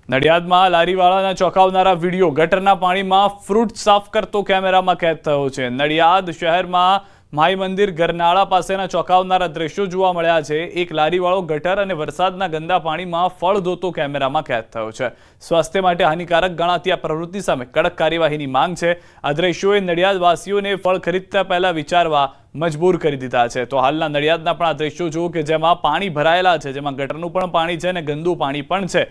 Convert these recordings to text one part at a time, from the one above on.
નડિયાદમાં લારીવાળાના ચોંકાવનારા video, ગટરના પાણીમાં fruit સાફ કરતો કેમેરામાં કેદ થયો છે। નડિયાદ શહેરમાં માઈ મંદિર ગરનાળા પાસેના ચોંકાવનારા દ્રશ્યો જોવા મળ્યા છે। એક લારીવાળો ગટર અને વરસાદના ગંદા પાણીમાં ફળ ધોતો કેમેરામાં કેદ થયો છે। સ્વાસ્થ્ય માટે હાનિકારક ગણાતી આ પ્રવૃત્તિ સામે કડક કાર્યવાહીની માંગ છે। આ દ્રશ્યોએ નડિયાદવાસીઓને ફળ ખરીદતા પહેલા વિચારવા મજબૂર કરી દીધા છે। તો હાલના નડિયાદના પણ આ દ્રશ્યો જુઓ કે જેમાં પાણી ભરાયેલા છે, જેમાં ગટરનું પણ પાણી છે અને ગંદુ પાણી પણ છે।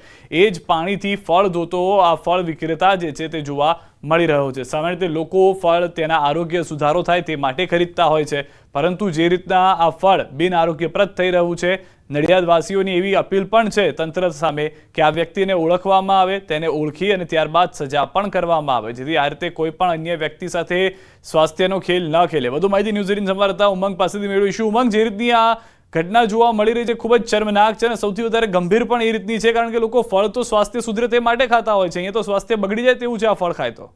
એ જ પાણીથી ફળ ધોતો આ ફળ વિક્રેતા જે છે તે જોવા મળી રહ્યો છે। સામાન્ય રીતે લોકો ફળ તેના આરોગ્ય સુધારો થાય તે માટે ખરીદતા હોય છે, પરંતુ જે રીતના આ ફળ બિન આરોગ્યપ્રદ થઈ રહ્યું છે, નડિયાદવાસીઓની એવી અપીલ પણ છે તંત્ર સામે કે આ વ્યક્તિને ઓળખવામાં આવે, તેને ઓળખી અને ત્યારબાદ સજા પણ કરવામાં આવે, જેથી આ રીતે કોઈ પણ અન્ય વ્યક્તિ સાથે સ્વાસ્થ્યનો ખેલ ન ખેલે। વધુ માહિતી ન્યૂઝ 18 સંવાદદાતા ઉમંગ પાસેથી મેળવીશું। ઉમંગ, જે રીતની આ ઘટના જોવા મળી રહી છે ખૂબ જ શર્મનાક છે અને સૌથી વધારે ગંભીર પણ એ રીતની છે, કારણ કે લોકો ફળ તો સ્વાસ્થ્ય સુધરે તે માટે ખાતા હોય છે, અહીંયા તો સ્વાસ્થ્ય બગડી જાય તેવું છે આ ફળ ખાય તો।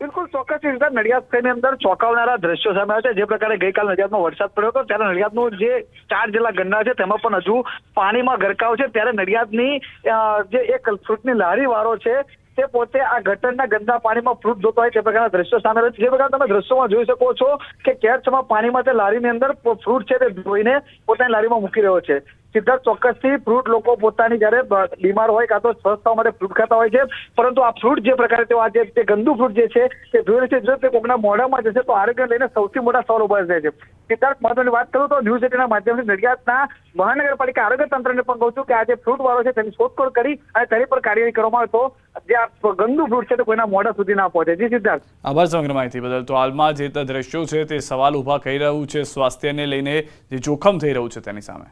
બિલકુલ ચોક્કસ રીતે નડિયાદ શહેરની અંદર ચોંકાવનારા દ્રશ્યો સામે આવ્યા છે। જે પ્રકારે ગઈકાલ નડિયાદમાં વરસાદ પડ્યો હતો ત્યારે નડિયાદનું જે 4 જેટલા ગન્ના છે તેમાં પણ હજુ પાણીમાં ગરકાવ છે। ત્યારે નડિયાદની જે એક ફ્રૂટની લારી વાળો છે તે પોતે આ ગટરના ગંદા પાણીમાં ફ્રૂટ ધોતો હોય તે પ્રકારના દ્રશ્યો સામે આવ્યા છે। જે પ્રકારે તમે દ્રશ્યોમાં જોઈ શકો છો કે કેરસમાં પાણીમાં તે લારીની અંદર ફ્રૂટ છે તે ધોઈને પોતાની લારીમાં મૂકી રહ્યો છે। સિદ્ધાર્થ, ચોક્કસથી ફ્રૂટ લોકો પોતાની જયારે બીમાર હોય કાં તો સ્વસ્થ થવા માટે ફ્રૂટ ખાતા હોય છે, પરંતુ આ ફ્રૂટ જે પ્રકારે તેઓ આજે તે ગંદુ ફ્રૂટ જે છે તે ધોઈને છે, જો તે કોઈના મોઢામાં જશે તો આરોગ્યને લઈને સૌથી મોટા સવાલ ઉભા થાય છે। સિદ્ધાર્થ, મહત્વની વાત કરું તો ન્યૂઝ 18ના માધ્યમથી નડિયાદના મહાનગરપાલિકા આરોગ્ય તંત્રને પણ કહું છું કે આ જે ફ્રૂટ વાળો છે તેની શોધખોળ કરી અને તેની પર કાર્યવાહી કરવામાં આવે તો જે આ ગંદુ ફ્રૂટ છે તે કોઈના મોઢા સુધી ના પહોંચે। જી સિદ્ધાર્થ, આભાર સમગ્ર માહિતી બદલ। તો હાલમાં જે દ્રશ્યો છે તે સવાલ ઉભા કરી રહ્યું છે સ્વાસ્થ્યને લઈને, જે જોખમ થઈ રહ્યું છે તેની સામે।